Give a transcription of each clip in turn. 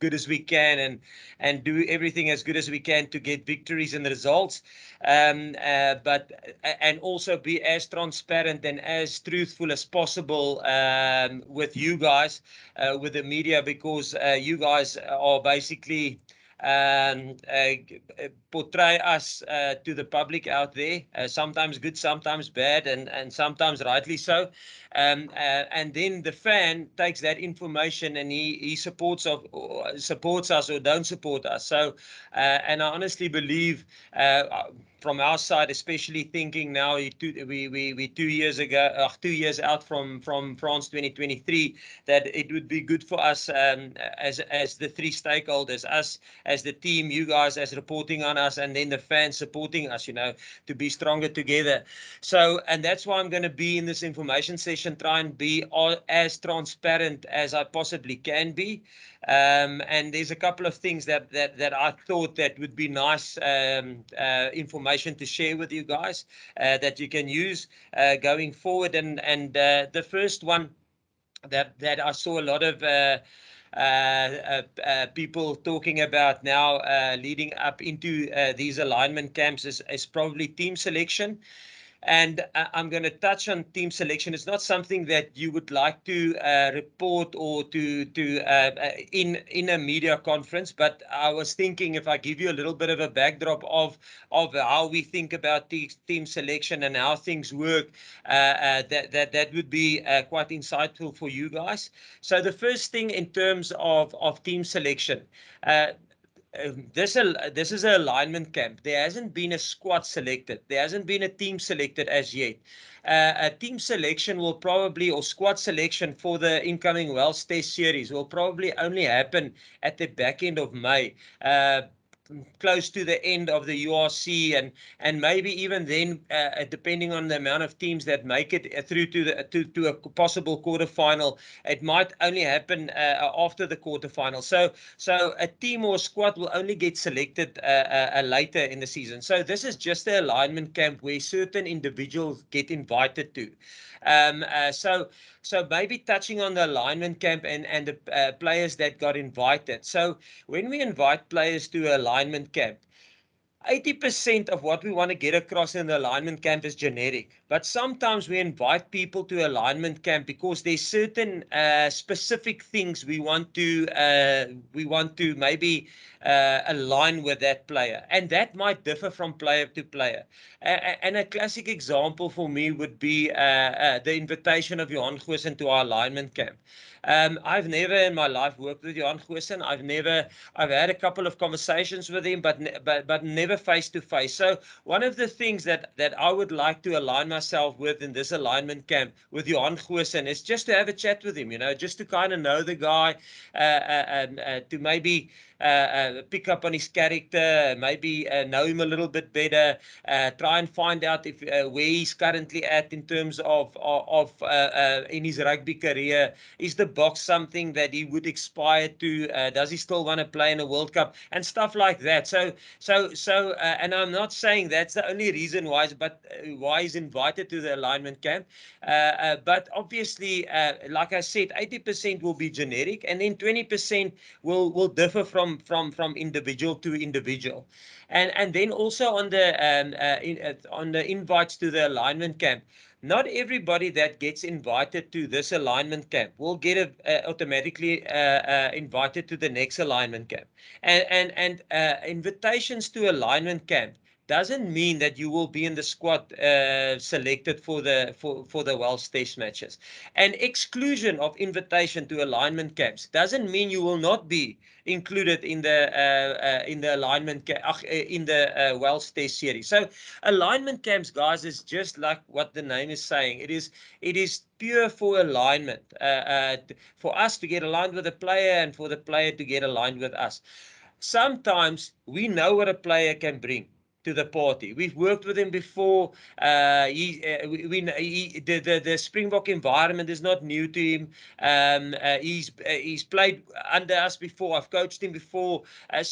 good as we can and do everything as good as we can to get victories and results, but and also be as transparent and as truthful as possible with you guys, with the media, because you guys are basically portray us to the public out there, sometimes good, sometimes bad, and sometimes rightly so. And then the fan takes that information and he supports us or don't support us. So, and I honestly believe, from our side, especially thinking now, we 2 years ago, 2 years out from France 2023, that it would be good for us, as the three stakeholders, us as the team, you guys as reporting on us, and then the fans supporting us, to be stronger together. So, and that's why I'm going to be in this information session, try and be as transparent as I possibly can be. And there's a couple of things that I thought that would be nice information to share with you guys, that you can use going forward. The first one that I saw a lot of people talking about now, leading up into these alignment camps, is probably team selection. And I'm going to touch on team selection. It's not something that you would like to report or in a media conference, but I was thinking if I give you a little bit of a backdrop of how we think about team selection and how things work, that would be quite insightful for you guys. So the first thing in terms of team selection. Uh, this is an alignment camp. There hasn't been a squad selected. There hasn't been a team selected as yet. A team selection will probably, or squad selection for the incoming Welsh Test series, will probably only happen at the back end of May. Close to the end of the URC, and maybe even then, depending on the amount of teams that make it through to a possible quarterfinal, it might only happen after the quarterfinal. So a team or squad will only get selected later in the season. So this is just the alignment camp where certain individuals get invited to. So maybe touching on the alignment camp and the players that got invited. So when we invite players to alignment camp, 80% of what we want to get across in the alignment camp is generic, but sometimes we invite people to alignment camp because there's certain specific things we want to maybe align with that player, and that might differ from player to player. And a classic example for me would be the invitation of Johan Goosen to our alignment camp. I've never in my life worked with Johan Goosen. I've had a couple of conversations with him, but never face to face. So one of the things that I would like to align myself with in this alignment camp with Johan Goosen is just to have a chat with him, just to kind of know the guy, to maybe pick up on his character, maybe know him a little bit better, try and find out if where he's currently at in terms of in his rugby career. Is the box something that he would aspire to? Does he still want to play in a World Cup and stuff like that? And I'm not saying that's the only reason why he's invited to the alignment camp. But obviously, like I said, 80% will be generic, and then 20% will differ from individual to individual. And then also on the invites to the alignment camp, not everybody that gets invited to this alignment camp will get automatically invited to the next alignment camp. And invitations to alignment camp doesn't mean that you will be in the squad selected for the Welsh Test matches. And exclusion of invitation to alignment camps doesn't mean you will not be included in the alignment in the Welsh Test series. So alignment camps, guys, is just like what the name is saying. It is pure for alignment, for us to get aligned with the player and for the player to get aligned with us. Sometimes we know what a player can bring to the party. We've worked with him before. The Springbok environment is not new to him. He's played under us before. I've coached him before. I'm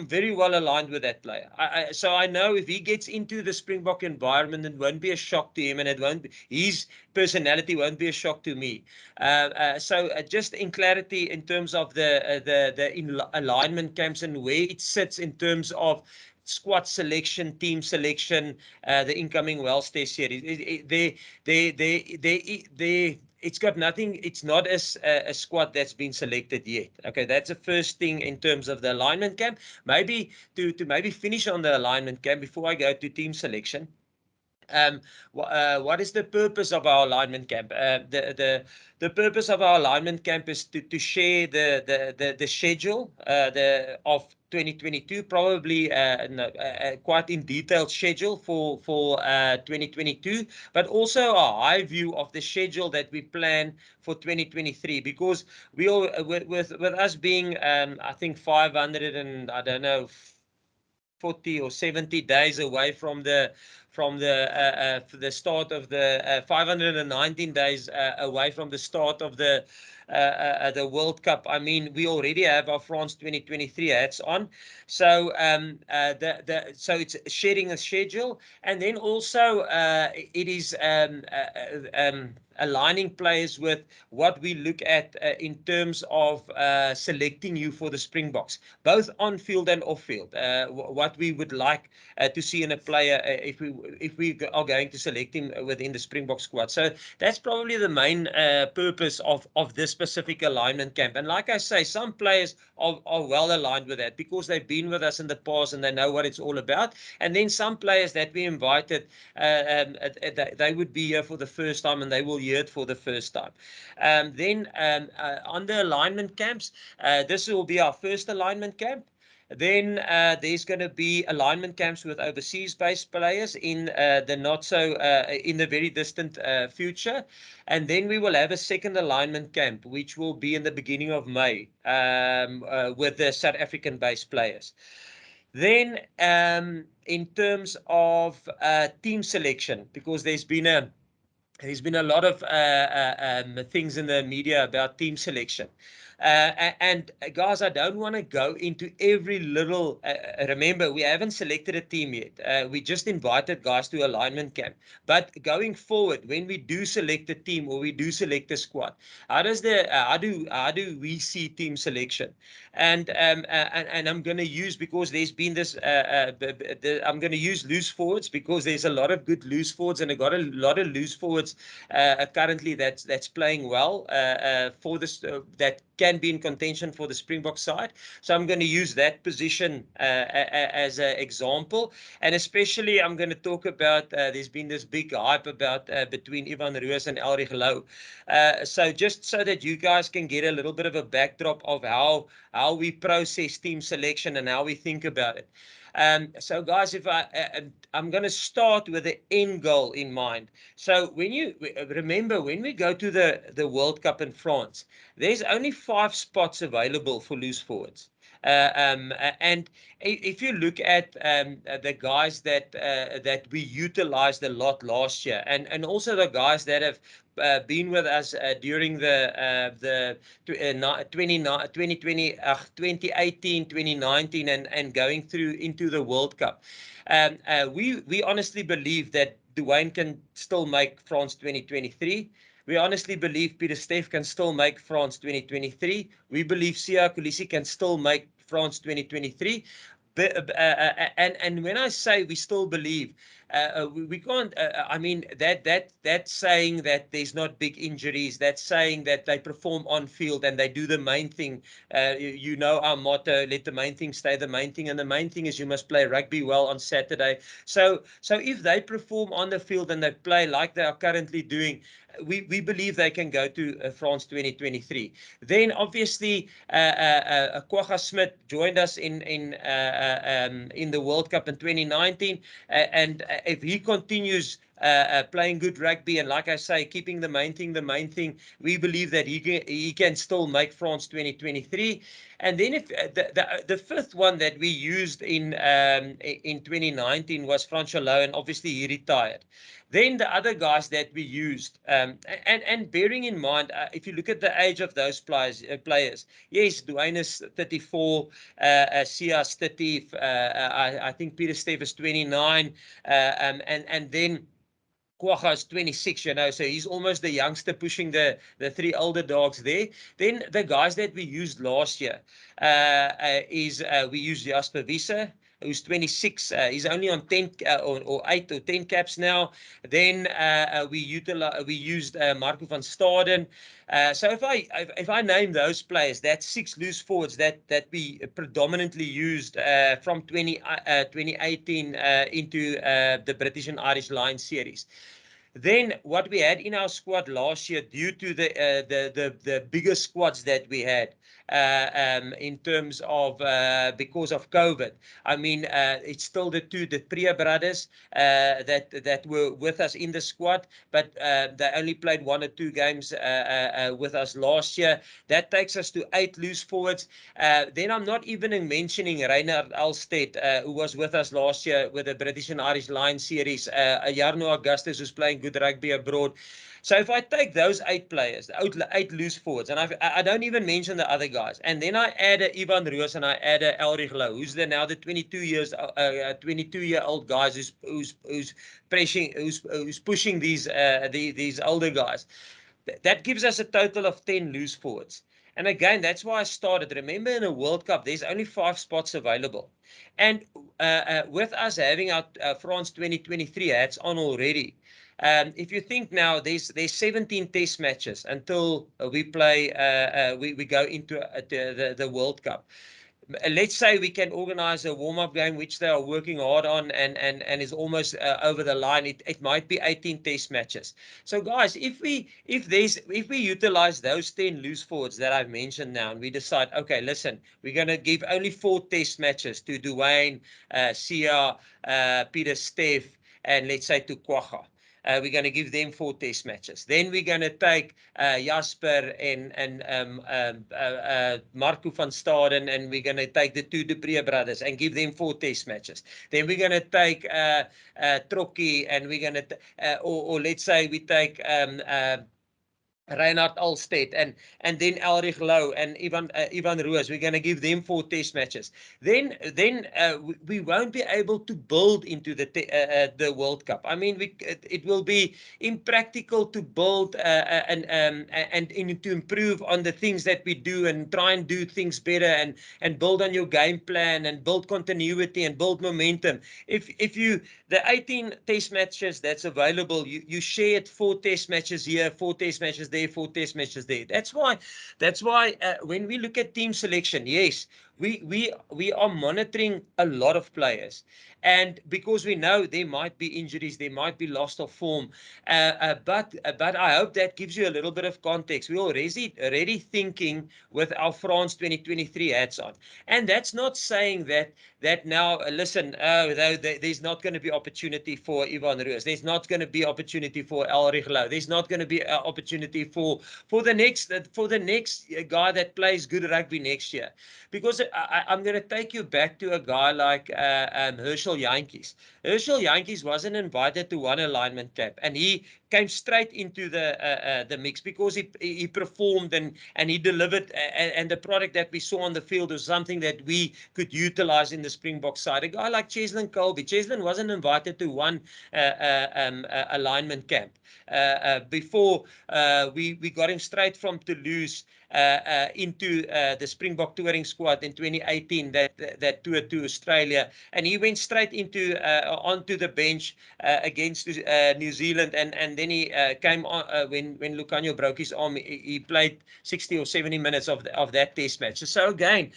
very well aligned with that player. So I know if he gets into the Springbok environment, it won't be a shock to him, and it won't be, personality won't be a shock to me. So just in clarity in terms of the alignment camps and where it sits in terms of squad selection, team selection, the incoming Welsh Test series. It's got nothing. It's not a squad that's been selected yet. Okay, that's the first thing in terms of the alignment camp. Maybe to maybe finish on the alignment camp before I go to team selection. Um, what is the purpose of our alignment camp? The purpose of our alignment camp is to share the schedule the of 2022, probably quite in detailed schedule for 2022, but also a high view of the schedule that we plan for 2023. Because we all with us being I think 500 and I don't know 40 or 70 days away from the start of the 519 days away from the start of the World Cup. I mean, we already have our France 2023 hats on, so so it's sharing a schedule, and then also it is aligning players with what we look at in terms of selecting you for the Springboks, both on field and off field. What we would like to see in a player if we are going to select him within the Springbok squad. So that's probably the main purpose of this specific alignment camp. And like I say, some players are well aligned with that because they've been with us in the past and they know what it's all about. And then some players that we invited, they would be here for the first time and they will hear it for the first time. Then on the alignment camps, this will be our first alignment camp. Then there's going to be alignment camps with overseas-based players in the not so in the very distant future, and then we will have a second alignment camp, which will be in the beginning of May with the South African-based players. Then, in terms of team selection, because there's been a lot of things in the media about team selection. And guys, I don't want to go into every little. Remember, we haven't selected a team yet. We just invited guys to alignment camp. But going forward, when we do select a team or we do select a squad, how do we see team selection? And I'm going to use, because there's been this. I'm going to use loose forwards because there's a lot of good loose forwards, and I got a lot of loose forwards currently that's playing well for this that can be in contention for the Springbok side. So I'm going to use that position as an example, and especially I'm going to talk about there's been this big hype about between Ivan Ruiz and Elrich Louw. So just so that you guys can get a little bit of a backdrop of how we process team selection and how we think about it. So guys, if I'm going to start with the end goal in mind. So when you remember, when we go to the World Cup in France, there's only 5 spots available for loose forwards. And if you look at the guys that we utilized a lot last year, and also the guys that have been with us during the 2020, 2018, 2019, and going through into the World Cup. We honestly believe that Dwayne can still make France 2023. We honestly believe Peter Steff can still make France 2023. We believe Sia Kolisi can still make France 2023. And when I say we still believe, we can't. I mean that's saying that there's not big injuries. That's saying that they perform on field and they do the main thing. You know our motto: let the main thing stay the main thing, and the main thing is you must play rugby well on Saturday. So if they perform on the field and they play like they are currently doing, we believe they can go to France 2023. Then obviously Kwagga Smith joined us in the World Cup in 2019, and if he continues playing good rugby and, like I say, keeping the main thing, we believe that he can still make France 2023. And then if the fifth one that we used in 2019 was Francois Louw, and obviously he retired. Then the other guys that we used, and bearing in mind, if you look at the age of those players, yes, Dwayne is 34, Sia's 30, I think Peter Steff is 29, and then Quagga is 26, so he's almost the youngster pushing the three older dogs there. Then the guys that we used last year we used Jasper Visser, who's 26. He's only on 10 or 8 or 10 caps now. Then we used Marco van Staden. So if I name those players, that's 6 loose forwards that we predominantly used from 2018 into the British and Irish Lions series. Then what we had in our squad last year, due to the bigger squads that we had in terms of because of COVID. I mean, it's still the Priya brothers that were with us in the squad, but they only played 1 or 2 games with us last year. That takes us to 8 loose forwards. Then I'm not even mentioning Reinhard Alstedt, who was with us last year with the British and Irish Lions series, Jarno Augustus, who's playing good rugby abroad. So if I take those 8 players, the 8 loose forwards, and I don't even mention the other guys, and then I add Ivan Roos and I add Elrich Louw, who's now the 22-year-old guys who's pushing these older guys. That gives us a total of 10 loose forwards. And again, that's why I started. Remember, in a World Cup, there's only 5 spots available. And with us having our France 2023 hats on already, if you think now, there's 17 test matches until we go into the World Cup. Let's say we can organize a warm-up game, which they are working hard on, and is almost over the line. It might be 18 test matches. So guys, if we utilize those 10 loose forwards that I've mentioned now, and we decide, okay, listen, we're going to give only 4 test matches to Dwayne, Sia, Peter Steff, and let's say to Quagga. We're going to give them 4 test matches. Then we're going to take Jasper and Marco van Staden, and we're going to take the 2 De Pre brothers and give them 4 test matches. Then we're going to take Trokkie, and we're going to, or let's say we take Reinhard Alstedt and then Elrich Louw and Ivan Roos. We're going to give them 4 test matches. Then we won't be able to build into the World Cup. I mean, it will be impractical to build and to improve on the things that we do and try and do things better and build on your game plan and build continuity and build momentum. If you the 18 test matches that's available, you share it 4 test matches here, 4 test matches there, 4 test matches there. That's why when we look at team selection, yes, we are monitoring a lot of players, and because we know there might be injuries, there might be loss of form, but I hope that gives you a little bit of context. We're already thinking with our France 2023 hats on, and that's not saying that now, listen, there's not going to be opportunity for Ivan Roos. There's not going to be opportunity for Elrich Louw. There's not going to be opportunity for the next guy that plays good rugby next year. Because I'm going to take you back to a guy like Herschel Jantjies. Herschel Jantjies wasn't invited to one alignment camp, and he came straight into the mix because he performed and he delivered, and the product that we saw on the field was something that we could utilize in the Springbok side. A guy like Cheslin Colby. Cheslin wasn't invited to one alignment camp. Before we got him straight from Toulouse into the Springbok touring squad in 2018 that toured to Australia, and he went straight into onto the bench against New Zealand, and then he came on when Lucanio broke his arm. He played 60 or 70 minutes of that test match. So again,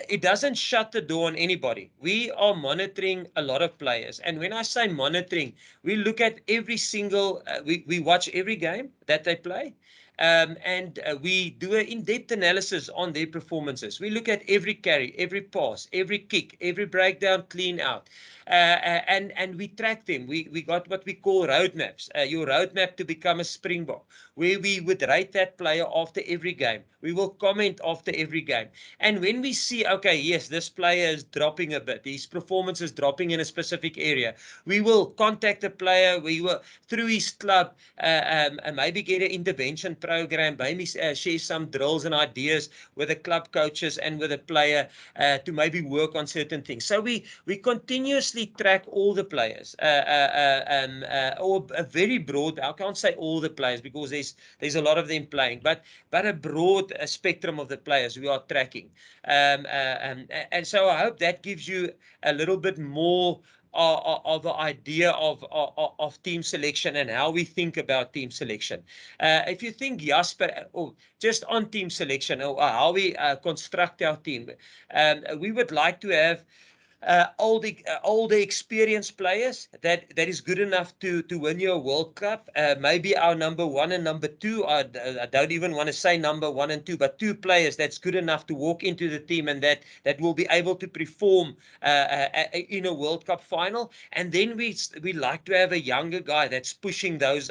it doesn't shut the door on anybody. We are monitoring a lot of players, and when I say monitoring, we look at every single, we watch every game that they play, and we do an in-depth analysis on their performances. We look at every carry, every pass, every kick, every breakdown, clean out, and we track them. We got what we call roadmaps, your roadmap to become a Springbok, where we would rate that player after every game. We will comment after every game. And when we see see, okay, yes, this player is dropping a bit. His performance is dropping in a specific area. We will contact the player. We will, through his club, maybe get an intervention program, maybe share some drills and ideas with the club coaches and with the player to maybe work on certain things. So we continuously track all the players, or a very broad. I can't say all the players because there's a lot of them playing, but a broad spectrum of the players we are tracking. And so I hope that gives you a little bit more of an idea of team selection and how we think about team selection. If you think, Jasper, just on team selection, or how we construct our team, we would like to have older experienced players that is good enough to win your World Cup. Maybe our number one and number two, I don't even want to say number one and two, but two players that's good enough to walk into the team and that will be able to perform in a World Cup final. And then we like to have a younger guy that's pushing those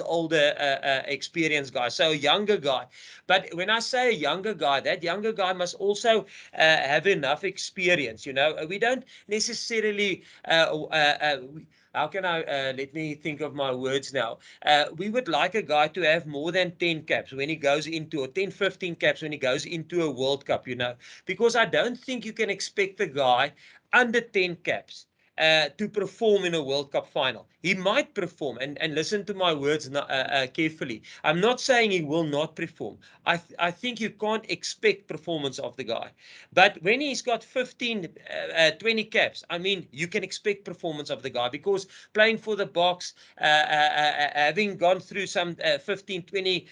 older experienced guys. So a younger guy. But when I say a younger guy, that younger guy must also have enough experience. We don't necessarily. How can I let me think of my words now? We would like a guy to have more than 10 caps when he goes into, or 10, 15 caps when he goes into a World Cup, because I don't think you can expect a guy under 10 caps to perform in a World Cup final. He might perform, and listen to my words carefully. I'm not saying he will not perform. I think you can't expect performance of the guy. But when he's got 15, 20 caps, I mean, you can expect performance of the guy, because playing for the Boks, having gone through some 15, 20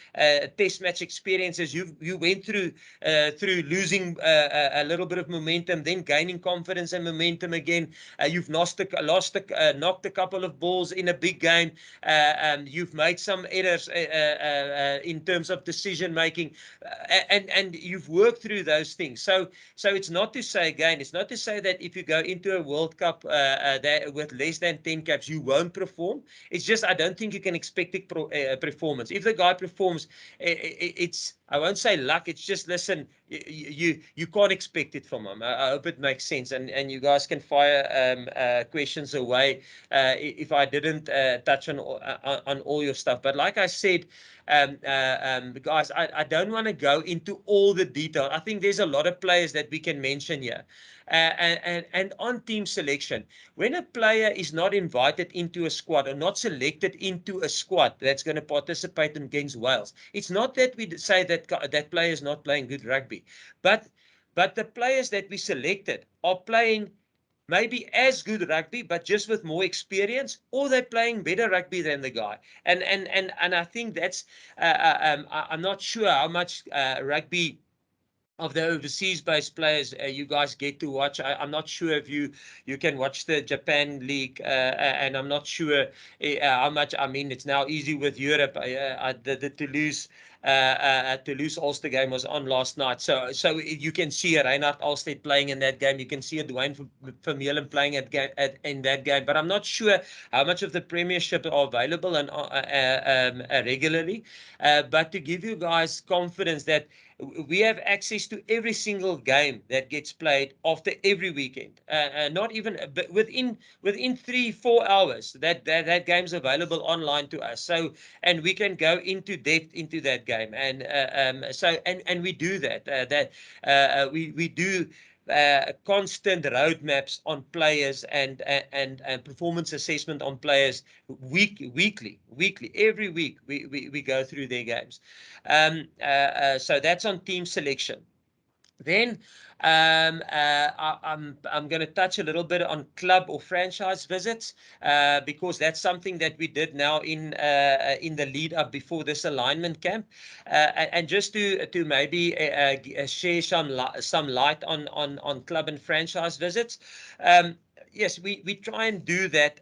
test match experiences, you went through losing a little bit of momentum, then gaining confidence and momentum again. You've knocked a couple of balls in a big game. You've made some errors in terms of decision making, and you've worked through those things. So it's not to say, again, it's not to say that if you go into a World Cup with less than 10 caps, you won't perform. It's just I don't think you can expect performance. If the guy performs, it's, I won't say luck. It's just, listen, you can't expect it from him. I hope it makes sense, and you guys can fire questions away if I didn't touch on all your stuff. But like I said, guys, I don't want to go into all the detail. I think there's a lot of players that we can mention here. And on team selection, when a player is not invited into a squad or not selected into a squad that's going to participate against Wales, it's not that we say that player is not playing good rugby, but the players that we selected are playing maybe as good rugby, but just with more experience, or they're playing better rugby than the guy. And I think that's I'm not sure how much rugby of the overseas-based players you guys get to watch. I'm not sure if you can watch the Japan League, and I'm not sure how much. I mean, it's now easy with Europe. The Toulouse Ulster game was on last night, so you can see a Reinhard Alstead playing in that game. You can see a Dwayne Vermeulen playing in that game. But I'm not sure how much of the Premiership are available and regularly. But to give you guys confidence that we have access to every single game that gets played after every weekend. Not even, but within 3-4 hours, that game's available online to us. So, and we can go into depth into that game, and we do that. We do constant roadmaps on players and performance assessment on players weekly. Every week we go through their games. So that's on team selection. Then I'm going to touch a little bit on club or franchise visits, because that's something that we did now in the lead up before this alignment camp, and just to maybe share some light on club and franchise visits. Yes, we try and do that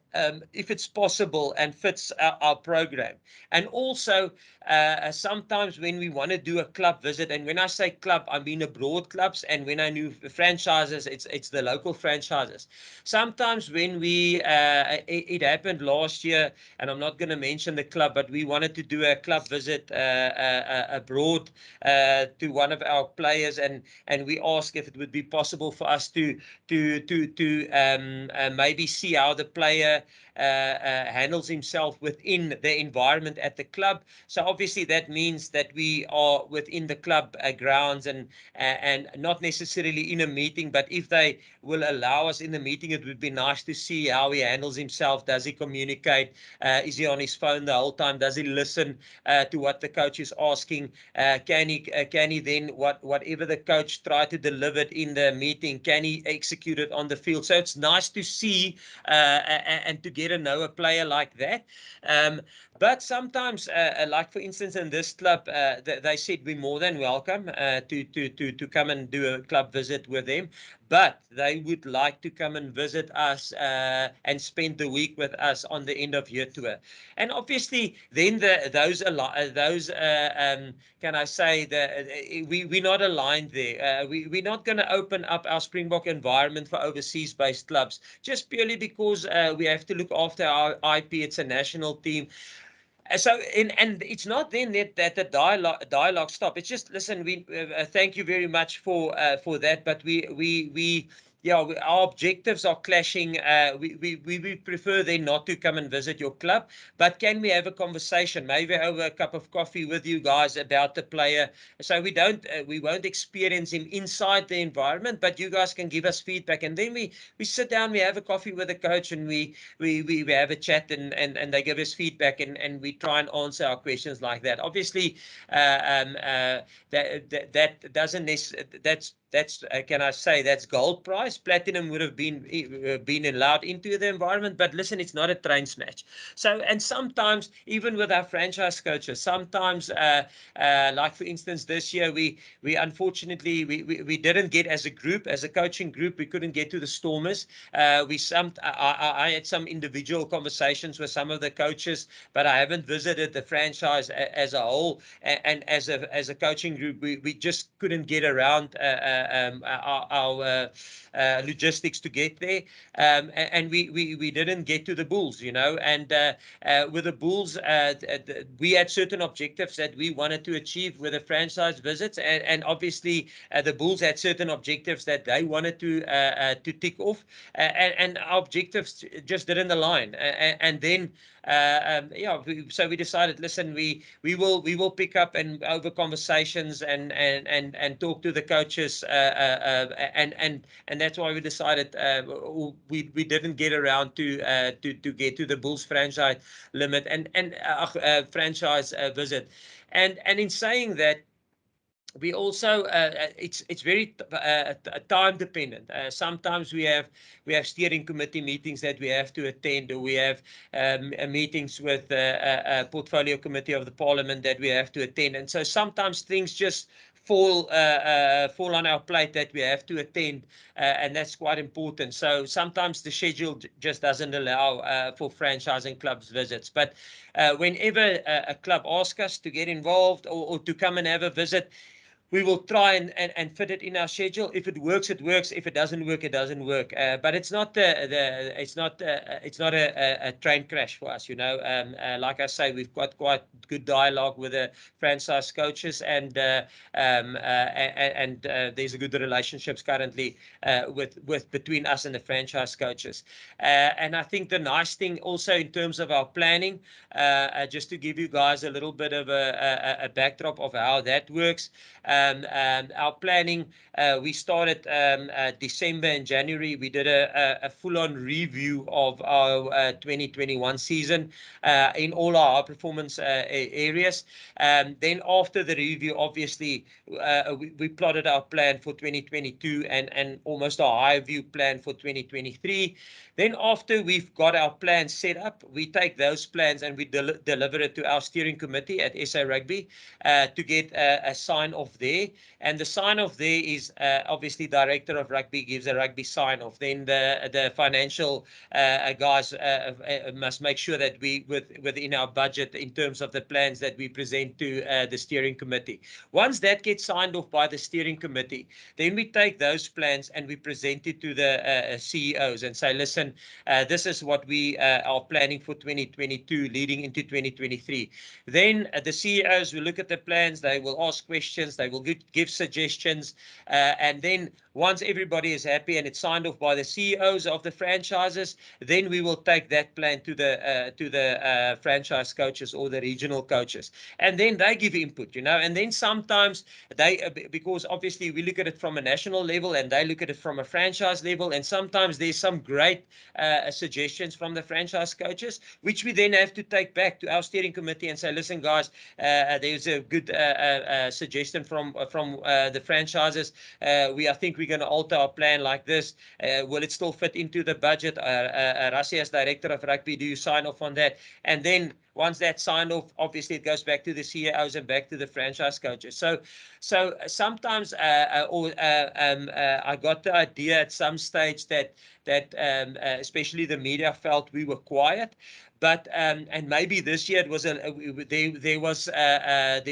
if it's possible and fits our program. And also, sometimes when we want to do a club visit, and when I say club, I mean abroad clubs, and when I knew franchises, it's the local franchises. Sometimes when it happened last year, and I'm not going to mention the club, but we wanted to do a club visit abroad to one of our players, and we asked if it would be possible for us to maybe see how the player handles himself within the environment at the club. So obviously that means that we are within the club grounds, and not necessarily in a meeting, but if they will allow us in the meeting, it would be nice to see how he handles himself. Does he communicate? Is he on his phone the whole time? Does he listen to what the coach is asking? Can he then whatever the coach tried to deliver in the meeting, can he execute it on the field? So it's nice to see and to get to know a player like that. But sometimes, like for instance, in this club, they said we're more than welcome to come and do a club visit with them. But they would like to come and visit us and spend the week with us on the end of year tour. And obviously, then those can I say that we're not aligned there. We're not going to open up our Springbok environment for overseas-based clubs just purely because we have to look after our IP. It's a national team. So and it's not then that the dialogue stop. It's just, listen, we thank you very much for that, but we yeah, our objectives are clashing. We prefer then not to come and visit your club, but can we have a conversation, maybe over a cup of coffee with you guys about the player, so we won't experience him inside the environment, but you guys can give us feedback, and then we sit down, we have a coffee with the coach, and we have a chat, and they give us feedback, and we try and answer our questions like that. Obviously, that doesn't necessarily, that's can I say, that's gold price. Platinum would have been allowed into the environment, but listen, it's not a train smash. So, and sometimes even with our franchise coaches, sometimes like for instance this year, we unfortunately we didn't get, as a group, as a coaching group, we couldn't get to the Stormers. I had some individual conversations with some of the coaches, but I haven't visited the franchise as a whole, and as a coaching group, we just couldn't get around our logistics to get there, and we didn't get to the Bulls, and with the Bulls, we had certain objectives that we wanted to achieve with the franchise visits, and obviously the Bulls had certain objectives that they wanted to tick off, and our objectives just didn't align, and then yeah, so we decided, listen, we will pick up and over conversations and talk to the coaches, and that's why we decided we didn't get around to get to the Bulls franchise limit and franchise visit, and in saying that, we also it's very time dependent. Sometimes we have steering committee meetings that we have to attend, or we have meetings with a portfolio committee of the parliament that we have to attend, and so sometimes things just fall on our plate that we have to attend, and that's quite important. So sometimes the schedule just doesn't allow for franchising clubs visits, but whenever a club asks us to get involved, or to come and have a visit, we will try and fit it in our schedule. If it works, it works. If it doesn't work, it doesn't work. But it's not it's not a train crash for us. Like I say, we've got quite good dialogue with the franchise coaches, and there's a good relationships currently with between us and the franchise coaches. And I think the nice thing also in terms of our planning, just to give you guys a little bit of a backdrop of how that works. Our planning, we started December and January. We did a full-on review of our 2021 season in all our performance areas. Then after the review, obviously, we plotted our plan for 2022 and almost a high view plan for 2023. Then after we've got our plans set up, we take those plans and we deliver it to our steering committee at SA Rugby to get a sign off there, and the sign-off there is obviously director of rugby gives a rugby sign-off. Then the financial guys must make sure that we within our budget in terms of the plans that we present to the steering committee. Once that gets signed off by the steering committee, then we take those plans and we present it to the CEOs and say, listen, this is what we are planning for 2022 leading into 2023. Then the CEOs will look at the plans, they will ask questions, they will give suggestions, and then once everybody is happy and it's signed off by the CEOs of the franchises, then we will take that plan to the franchise coaches or the regional coaches, and then they give input, and then sometimes they, because obviously we look at it from a national level and they look at it from a franchise level, and sometimes there's some great suggestions from the franchise coaches, which we then have to take back to our steering committee and say, listen, guys, there's a good suggestion from the franchises. I think we're going to alter our plan like this. Will it still fit into the budget? Rassie, as director of rugby, do you sign off on that? And then once that's signed off, obviously it goes back to the CEOs and back to the franchise coaches. So sometimes I got the idea at some stage that especially the media felt we were quiet. But and maybe this year it was there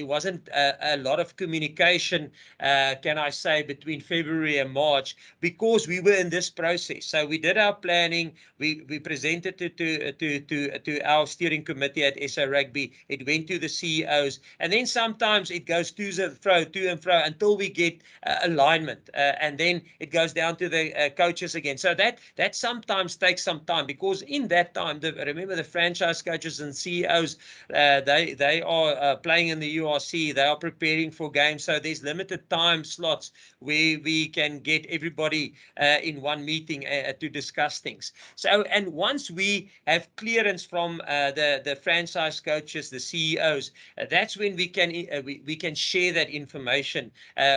wasn't a lot of communication, can I say, between February and March, because we were in this process. So we did our planning, we presented it to our steering committee at SA Rugby. It went to the CEOs, and then sometimes it goes to and fro until we get alignment, and then it goes down to the coaches again. So that sometimes takes some time, because in that time, remember the franchise coaches and CEOs, they are playing in the URC, they are preparing for games, so there's limited time slots where we can get everybody in one meeting to discuss things. So, and once we have clearance from the franchise coaches, the CEOs, that's when we can share that information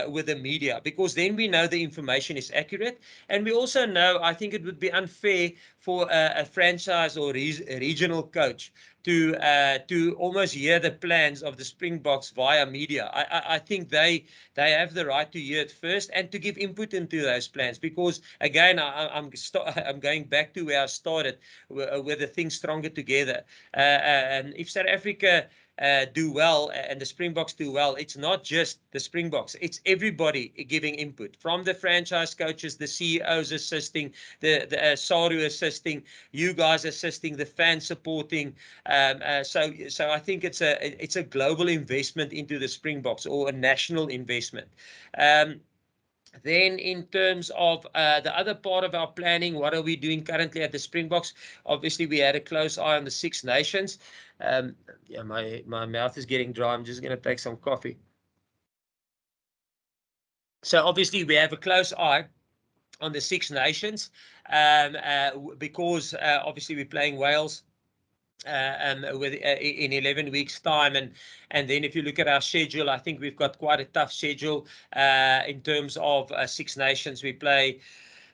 with the media, because then we know the information is accurate, and we also know, I think it would be unfair for a franchise or regional coach to almost hear the plans of the Springboks via media. I think they have the right to hear it first and to give input into those plans, because again, I'm going back to where I started, with the things stronger together. And if South Africa do well and the Springboks do well, it's not just the Springboks, it's everybody giving input, from the franchise coaches, the CEOs assisting, the SARU assisting, you guys assisting, the fans supporting. So I think it's a global investment into the Springboks, or a national investment. Then in terms of the other part of our planning, what are we doing currently at the Springboks? Obviously, we had a close eye on the Six Nations. Yeah, my mouth is getting dry. I'm just going to take some coffee. So obviously, we have a close eye on the Six Nations, because obviously we're playing Wales in 11 weeks time, and then if you look at our schedule, I think we've got quite a tough schedule in terms of Six Nations. We play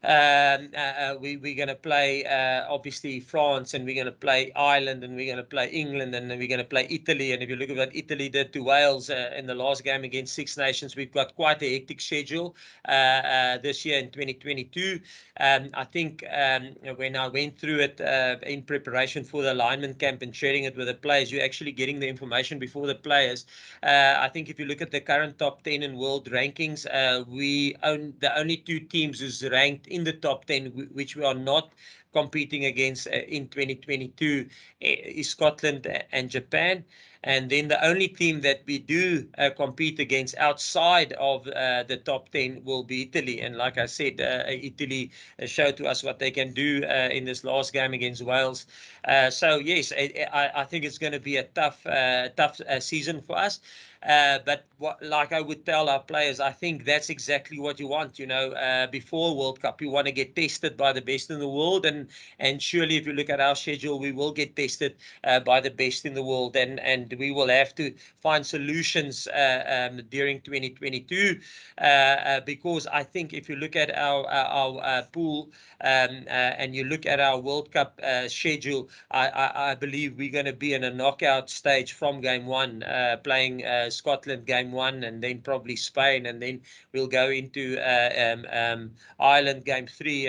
we're going to play obviously France, and we're going to play Ireland, and we're going to play England, and then we're going to play Italy. And if you look at what Italy did to Wales in the last game against Six Nations, we've got quite a hectic schedule this year in 2022. I think when I went through it in preparation for the alignment camp and sharing it with the players, you're actually getting the information before the players. I think if you look at the current top 10 in world rankings, we own the only two teams who's ranked in the top 10, which we are not competing against in 2022, is Scotland and Japan. And then the only team that we do compete against outside of the top 10 will be Italy. And like I said, Italy showed to us what they can do in this last game against Wales. So yes, I think it's going to be a tough season for us. But like I would tell our players, I think that's exactly what you want. Before World Cup, you want to get tested by the best in the world, and surely if you look at our schedule, we will get tested by the best in the world, and we will have to find solutions during 2022, because I think if you look at our pool and you look at our World Cup schedule, I believe we're going to be in a knockout stage from game one, playing Scotland game 1, and then probably Spain, and then we'll go into Ireland game 3,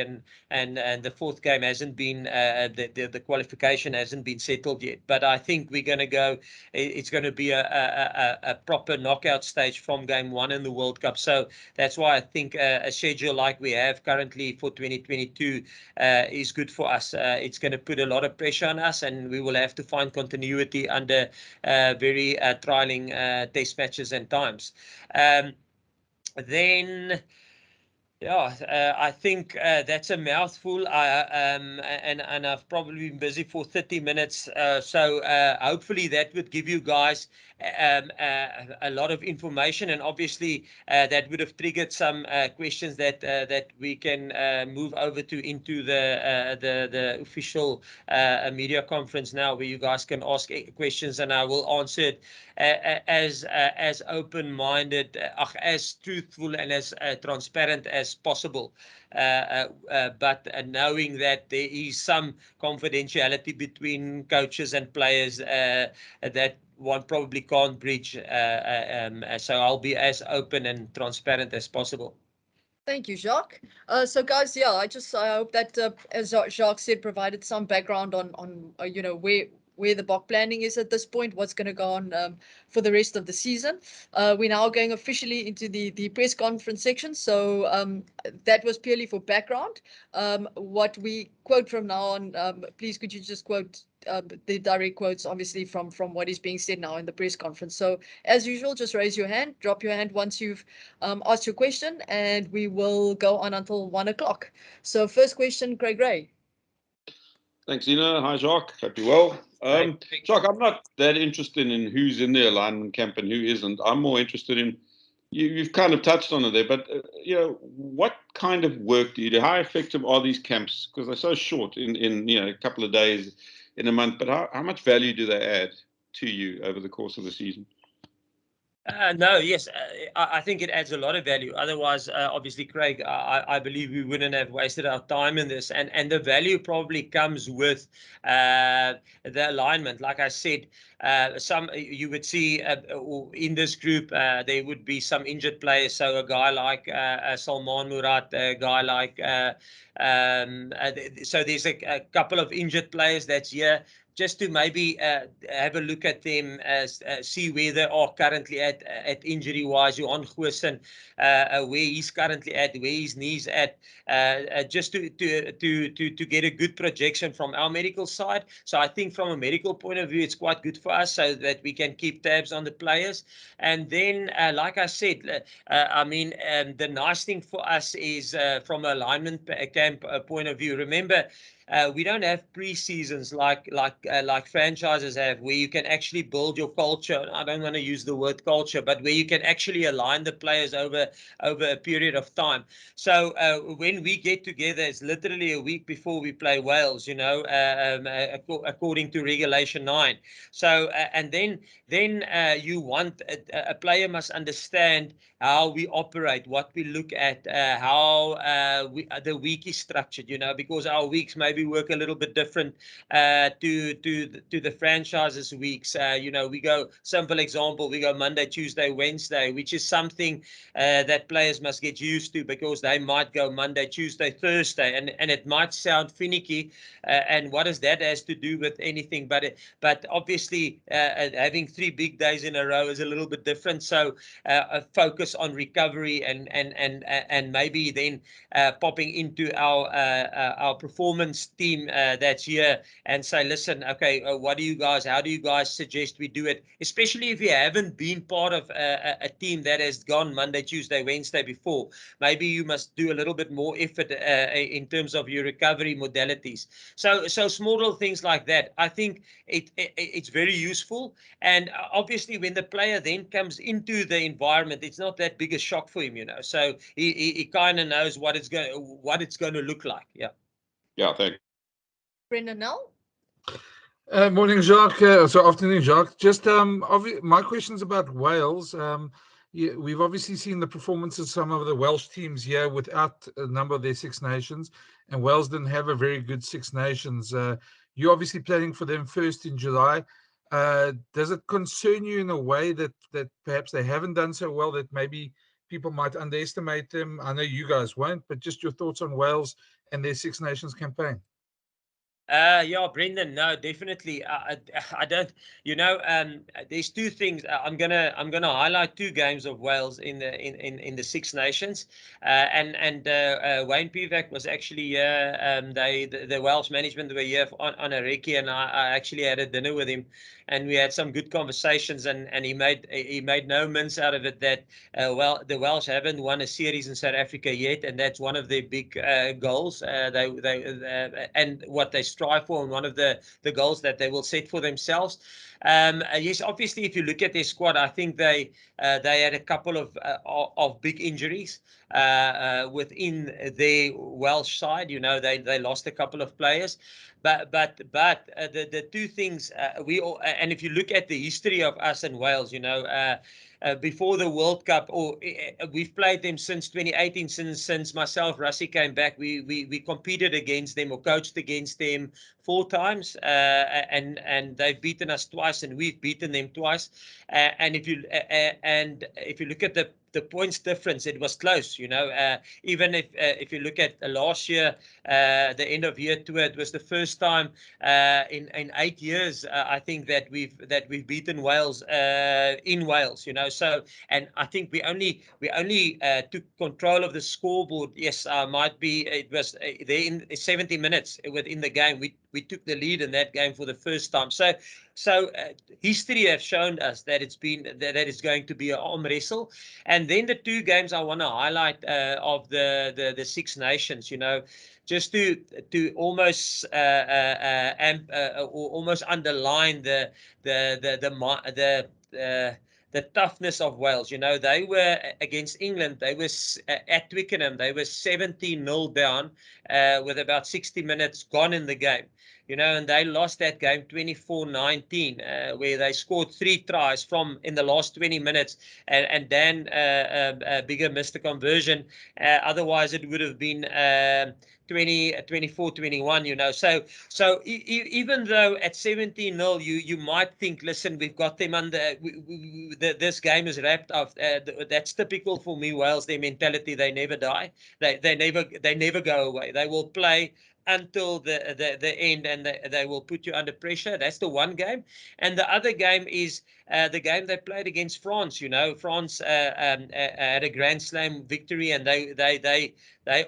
and the fourth game hasn't been the qualification hasn't been settled yet. But I think we're going to go. It's going to be a proper knockout stage from game 1 in the World Cup. So that's why I think a schedule like we have currently for 2022 is good for us. It's going to put a lot of pressure on us, and we will have to find continuity under very trialing test matches and times. Then yeah, I think that's a mouthful. And I've probably been busy for 30 minutes. So hopefully that would give you guys a lot of information, and obviously that would have triggered some questions that we can move over to into the official media conference now, where you guys can ask questions, and I will answer it as open-minded, as truthful and as transparent as possible, but knowing that there is some confidentiality between coaches and players that one probably can't breach. So I'll be as open and transparent as possible. Thank you, Jacques. So, guys, yeah, I hope that, as Jacques said, provided some background on where the Bok planning is at this point, what's going to go on for the rest of the season. We're now going officially into the press conference section. So that was purely for background. What we quote from now on, please could you just quote the direct quotes, obviously, from what is being said now in the press conference. So as usual, just raise your hand, drop your hand once you've asked your question, and we will go on until 1 o'clock. So first question, Craig Ray. Thanks, Ina. Hi, Jacques. Hope you're well. Jacques, I'm not that interested in who's in the alignment camp and who isn't. I'm more interested in, you've kind of touched on it there, but what kind of work do you do? How effective are these camps? Because they're so short in a couple of days, in a month. But how much value do they add to you over the course of the season? No, yes, I think it adds a lot of value. Otherwise, obviously, Craig, I believe we wouldn't have wasted our time in this. And the value probably comes with the alignment. Like I said, some you would see in this group, there would be some injured players. So a guy like Salman Murat, a guy like so there's a couple of injured players that's here, just to maybe have a look at them, see where they are currently at injury-wise. Johan Goosen, where he's currently at, where his knees at, just to get a good projection from our medical side. So I think from a medical point of view, it's quite good for us, so that we can keep tabs on the players. And then, like I said, I mean, the nice thing for us is from an alignment camp point of view. Remember, we don't have pre-seasons like franchises have, where you can actually build your culture. I don't want to use the word culture, but where you can actually align the players over a period of time. So when we get together, it's literally a week before we play Wales, according to Regulation 9. So and then you want a player must understand how we operate, what we look at, how the week is structured, because our weeks maybe work a little bit different to the franchises weeks. We go, simple example, we go Monday, Tuesday, Wednesday, which is something that players must get used to, because they might go Monday, Tuesday, Thursday, and it might sound finicky, and what does that has to do with anything? But obviously having 3 big days in a row is a little bit different. So a focus on recovery and maybe then popping into our performance team that's here and say, listen, okay, how do you guys suggest we do it? Especially if you haven't been part of a team that has gone Monday, Tuesday, Wednesday before. Maybe you must do a little bit more effort in terms of your recovery modalities. So small little things like that. I think it's very useful. And obviously, when the player then comes into the environment, it's not that big a shock for him, So he kind of knows what it's going to look like. Yeah. Yeah, thanks. Brendan Nell. Morning, Jacques. So afternoon, Jacques. Just my question's about Wales. We've obviously seen the performances of some of the Welsh teams here without a number of their Six Nations, and Wales didn't have a very good Six Nations. You're obviously planning for them first in July. Does it concern you in a way that perhaps they haven't done so well, that maybe people might underestimate them? I know you guys won't, but just your thoughts on Wales and their Six Nations campaign. Yeah, Brendan, no, definitely. I don't, there's two things. I'm gonna highlight two games of Wales in the Six Nations. Wayne Pivac was actually here. The Welsh management were here on a recce, and I actually had a dinner with him, and we had some good conversations, and he made no mince out of it that the Welsh haven't won a series in South Africa yet, and that's one of their big goals. And what they strive for, and one of the goals that they will set for themselves. Yes, obviously, if you look at their squad, I think they had a couple of big injuries within their Welsh side. They lost a couple of players. But the two things we all, and if you look at the history of us and Wales, before the World Cup, or we've played them since 2018. Since myself, Rassie came back, we competed against them or coached against them 4 times, and they've beaten us twice, and we've beaten them twice. And if you look at the points difference, it was close. Even if you look at last year, the end of year tour, it was the first time in 8 years, I think, that we've beaten Wales in Wales. So, and I think we only took control of the scoreboard. Yes, might be it was there in 70 minutes within the game. We took the lead in that game for the first time. So history have shown us that it's going to be an arm wrestle. And then the two games I want to highlight of the Six Nations, just to almost or almost underline the toughness of Wales. They were against England. They were at Twickenham. They were 17-0 down with about 60 minutes gone in the game. And they lost that game 24-19, where they scored 3 tries in the last 20 minutes, and Dan Bigger missed the conversion. Otherwise, it would have been 24-21. So even though at 17-0, you might think, listen, we've got them under. This game is wrapped up. That's typical for me, Wales. Their mentality: they never die. They never go away. They will play until the end, and they will put you under pressure. That's the one game. And the other game is the game they played against France. France had a Grand Slam victory, and they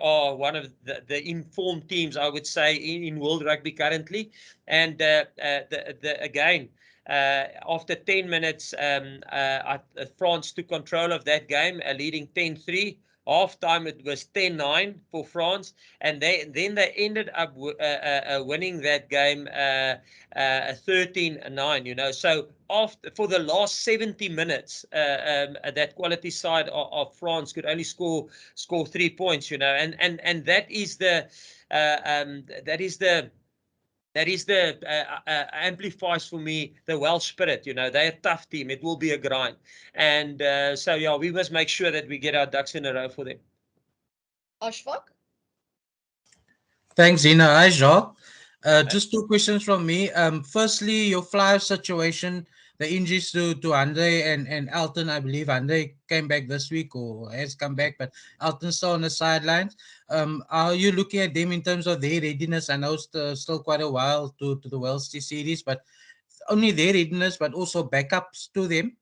are one of the informed teams, I would say, in World Rugby currently. And again, after 10 minutes, France took control of that game, leading 10-3. Half time it was 10-9 for France, and then they ended up winning that game 13-9. So for the last 70 minutes, that quality side of France could only score 3 points. And that is the amplifies for me the Welsh spirit. They're a tough team. It will be a grind. And so, yeah, we must make sure that we get our ducks in a row for them. Ashfaq? Thanks, Zina. Hi, Jacques. Just 2 questions from me. Firstly, your fly situation, the injuries to Andre and Elton. I believe Andre came back this week or has come back, but Elton's still on the sidelines. Are you looking at them in terms of their readiness? I know it's still quite a while to the World Series, but only their readiness, but also backups to them.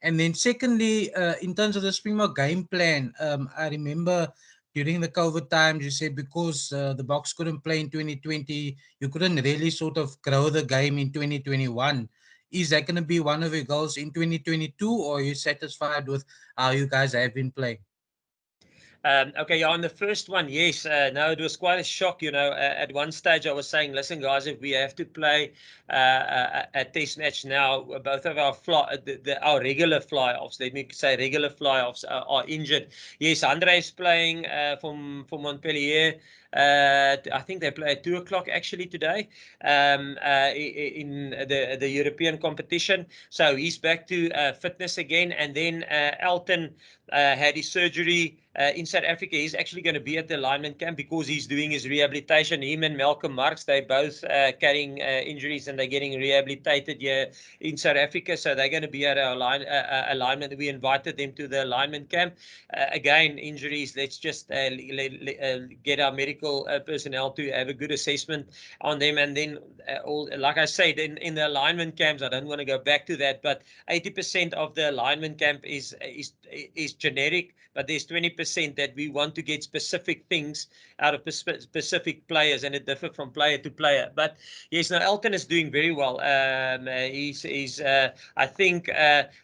And then secondly, in terms of the Springbok game plan, I remember during the COVID times, you said because the Boks couldn't play in 2020, you couldn't really sort of grow the game in 2021. Is that going to be one of your goals in 2022, or are you satisfied with how you guys have been playing? Okay, yeah, on the first one, yes. No, it was quite a shock. At one stage I was saying, listen, guys, if we have to play a test match now, both of our our regular fly-offs, let me say regular fly-offs, are injured. Yes, Andre is playing for Montpellier. I think they play at 2 o'clock actually today in the European competition. So he's back to fitness again. And then Elton had his surgery in South Africa. He's actually going to be at the alignment camp because he's doing his rehabilitation. Him and Malcolm Marks, they both carrying injuries and they're getting rehabilitated here in South Africa. So they're going to be at our alignment. We invited them to the alignment camp. Again, injuries, let's just get our medical personnel to have a good assessment on them. And then, like I said, in the alignment camps, I don't want to go back to that, but 80% of the alignment camp is generic, but there's 20% that we want to get specific things out of specific players, and it differs from player to player. But yes, now Elton is doing very well. I think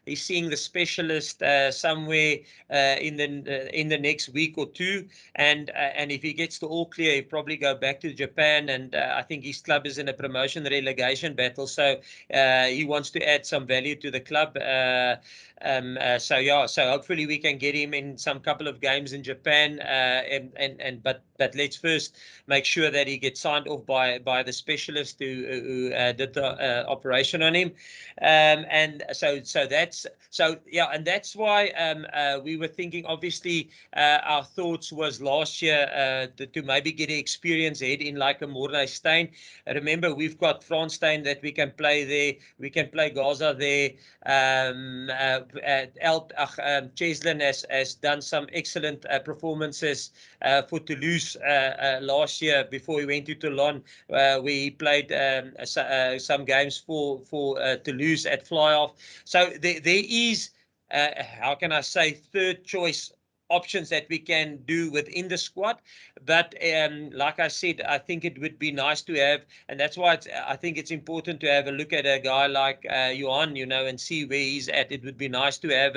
he's seeing the specialist somewhere in the next week or two, and if he gets to all clear, he'll probably go back to Japan. And I think his club is in a promotion relegation battle, so he wants to add some value to the club. So hopefully we can get him in some couple of games in Japan. But let's first make sure that he gets signed off by the specialist who did the operation on him. And that's why we were thinking. Obviously, our thoughts was last year to maybe get an experienced head in like a Mornay Steyn. Remember, we've got Frans Steyn that we can play there. We can play Gaza there. Cheslin has done some excellent performances for Toulouse last year before he went to Toulon, where he played some games for Toulouse at fly-off. So there is, how can I say, third choice options that we can do within the squad. But like I said, I think it would be nice to have, and that's why I think it's important to have a look at a guy like Johan, and see where he's at. It would be nice to have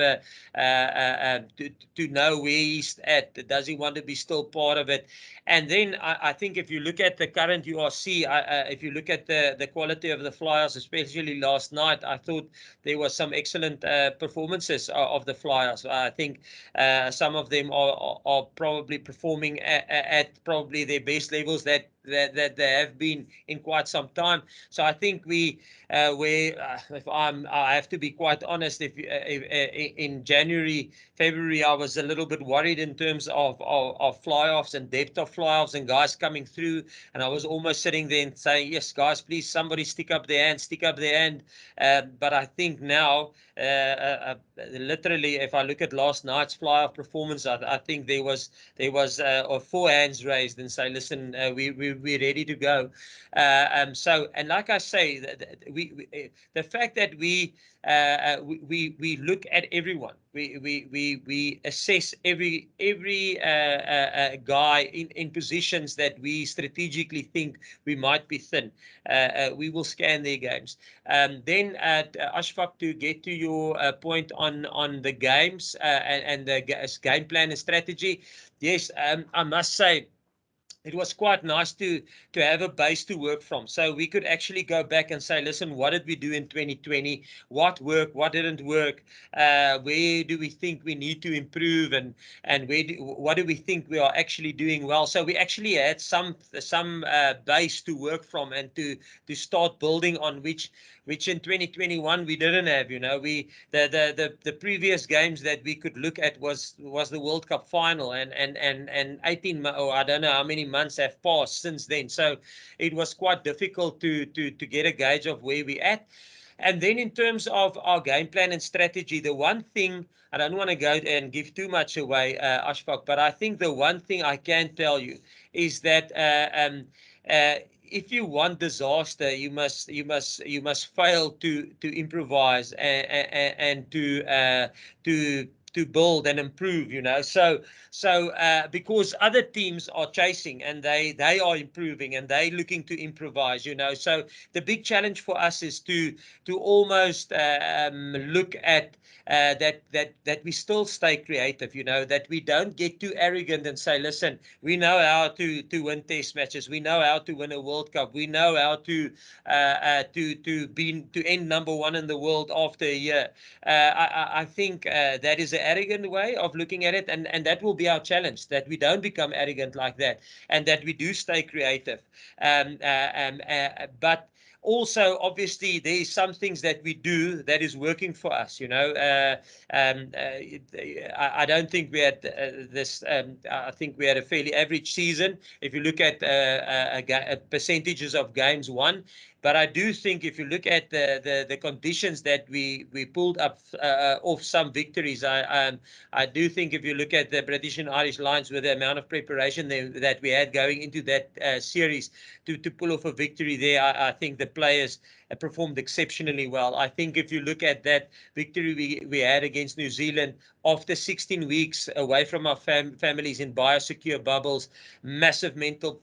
to know where he's at. Does he want to be still part of it? And then I think if you look at the current URC, if you look at the quality of the Flyers, especially last night, I thought there were some excellent performances of the Flyers. I think some of them are probably performing at probably their best levels that they have been in quite some time. So I think if I have to be quite honest, if in January, February, I was a little bit worried in terms of fly-offs and depth of fly-offs and guys coming through, and I was almost sitting there and saying, yes, guys, please, somebody stick up their hand. But I think now, literally, if I look at last night's fly-off performance, I think there was 4 hands raised and say, listen, we're ready to go. So, and like I say, the fact that we look at everyone, we assess every guy in positions that we strategically think we might be thin. We will scan their games. Then Ashfaq, to get to your point on the games and the game plan and strategy, yes, I must say, it was quite nice to have a base to work from. So we could actually go back and say, listen, what did we do in 2020? What worked? What didn't work? Where do we think we need to improve? And what do we think we are actually doing well? So we actually had some base to work from and to start building on, which in 2021 we didn't have. The previous games that we could look at was the World Cup final, and 18, or I don't know how many months have passed since then. So it was quite difficult to get a gauge of where we're at. And then in terms of our game plan and strategy, the one thing, I don't want to go and give too much away, Ashfaq, but I think the one thing I can tell you is that if you want disaster, you must fail to improvise and to build and improve. So because other teams are chasing and they are improving and they looking to improvise. So the big challenge for us is to almost look at that we still stay creative, that we don't get too arrogant and say, listen, we know how to win test matches, we know how to win a World Cup, we know how to end number 1 in the world after a year. I think that is an arrogant way of looking at it, and that will be our challenge, that we don't become arrogant like that, and that we do stay creative. But also, obviously, there is some things that we do that is working for us. I don't think we had this. I think we had a fairly average season if you look at percentages of games won. But I do think if you look at the conditions that we pulled up off some victories, I do think if you look at the British and Irish Lions with the amount of preparation that we had going into that series to pull off a victory there, I think the players performed exceptionally well. I think if you look at that victory we had against New Zealand after 16 weeks away from our families in biosecure bubbles, massive mental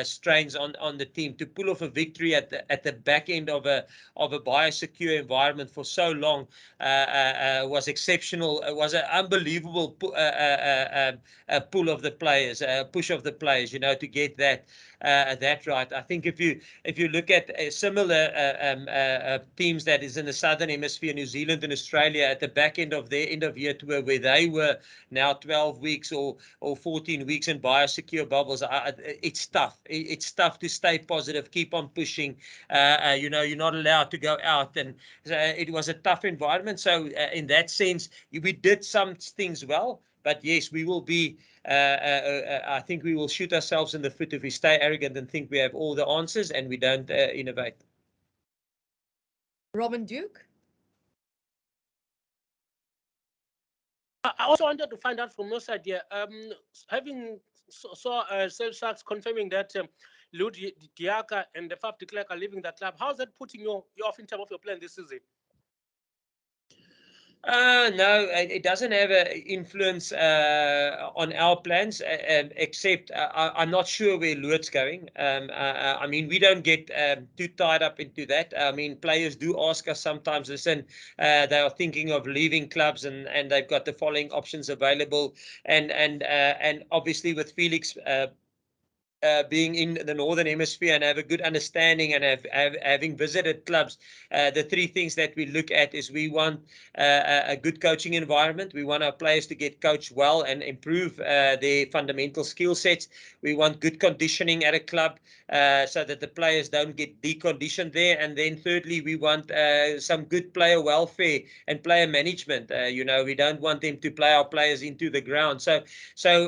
strains on the team, to pull off a victory at the back end of a biosecure environment for so long was exceptional. It was an unbelievable pull of the players, push of the players, to get that right. I think if you look at similar teams that is in the Southern Hemisphere, New Zealand and Australia, at the back end of their end of year tour, where they were now 12 weeks or 14 weeks in biosecure bubbles, it's tough. It's tough to stay positive, keep on pushing. You're not allowed to go out, and it was a tough environment. So in that sense, we did some things well. But yes, we will be. I think we will shoot ourselves in the foot if we stay arrogant and think we have all the answers and we don't innovate. Robin Duke. I also wanted to find out from your side here, having saw Sales Sharks confirming that Lud Diaka and the Faf de Klerk are leaving the club. How's that putting you off in terms of your plan this season? No, it doesn't have an influence on our plans, except I'm not sure where Lourdes going. I mean, we don't get too tied up into that. I mean, players do ask us sometimes, listen, they are thinking of leaving clubs and they've got the following options available. And obviously with Felix being in the Northern Hemisphere and have a good understanding and having visited clubs, the three things that we look at is we want a good coaching environment. We want our players to get coached well and improve their fundamental skill sets. We want good conditioning at a club so that the players don't get deconditioned there. And then thirdly, we want some good player welfare and player management. We don't want them to play our players into the ground. So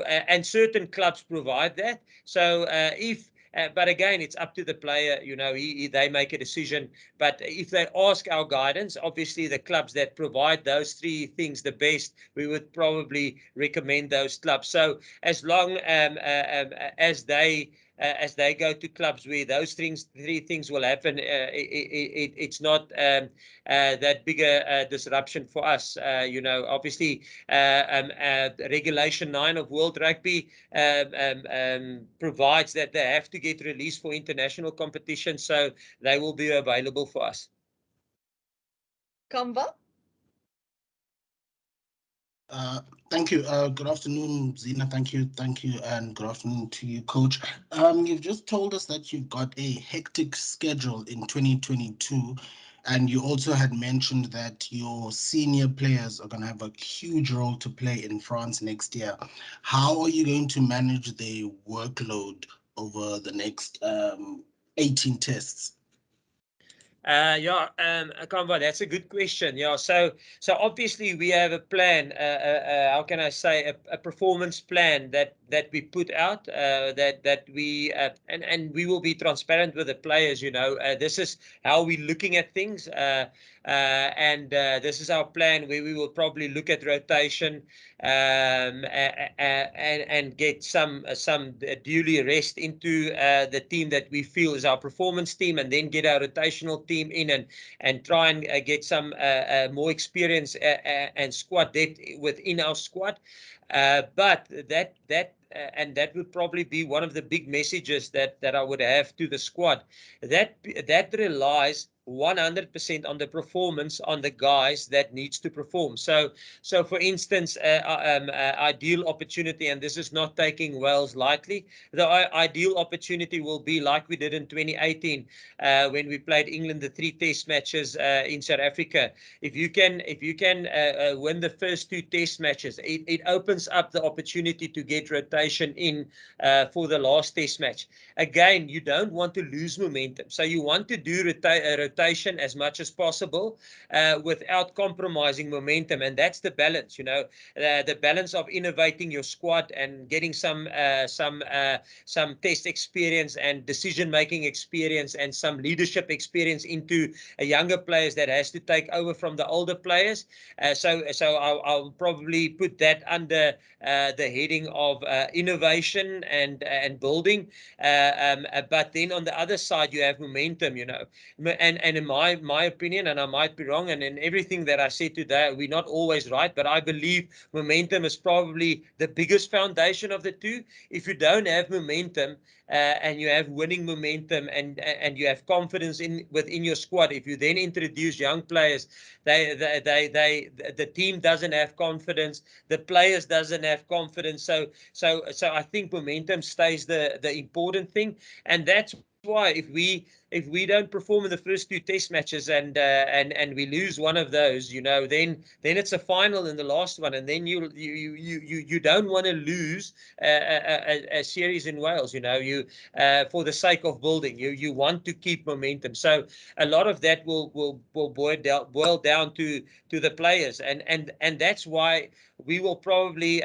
and certain clubs provide that. So but again, it's up to the player. They make a decision. But if they ask our guidance, obviously the clubs that provide those three things the best, we would probably recommend those clubs. So as long as they go to clubs where those three things will happen, it's not that big a disruption for us. Obviously, Regulation 9 of World Rugby provides that they have to get released for international competition, so they will be available for us. Kamva. Thank you. Good afternoon, Zina. Thank you, and good afternoon to you, Coach. You've just told us that you've got a hectic schedule in 2022, and you also had mentioned that your senior players are going to have a huge role to play in France next year. How are you going to manage the workload over the next 18 tests? Kanva, that's a good question. So obviously we have a plan. How can I say, a performance plan that we put out. That we and we will be transparent with the players. This is how we're looking at things. And this is our plan, where we will probably look at rotation and get some duly rest into the team that we feel is our performance team, and then get our rotational team in and try and get some more experience and squad depth within our squad. But that and that would probably be one of the big messages that I would have to the squad. That relies 100% on the performance on the guys that needs to perform. So for instance, ideal opportunity, and this is not taking Wales lightly, the ideal opportunity will be like we did in 2018 when we played England the 3 test matches in South Africa. If you can win the first 2 test matches, it opens up the opportunity to get rotation in for the last test match. Again, you don't want to lose momentum, so you want to do rotation as much as possible without compromising momentum, and that's the balance. The balance of innovating your squad and getting some test experience and decision-making experience and some leadership experience into younger players that has to take over from the older players. So I'll probably put that under the heading of innovation and building. But then on the other side, you have momentum, and in my opinion, and I might be wrong, and in everything that I said today, we're not always right, but I believe momentum is probably the biggest foundation of the two. If you don't have momentum, and you have winning momentum and you have confidence within your squad, if you then introduce young players, the team doesn't have confidence, the players doesn't have confidence. So I think momentum stays the important thing, and that's why if we don't perform in the first 2 test matches and we lose one of those, then it's a final in the last one, and then you don't want to lose a series in Wales. For the sake of building, you want to keep momentum. So a lot of that will boil down to the players, and that's why we will probably.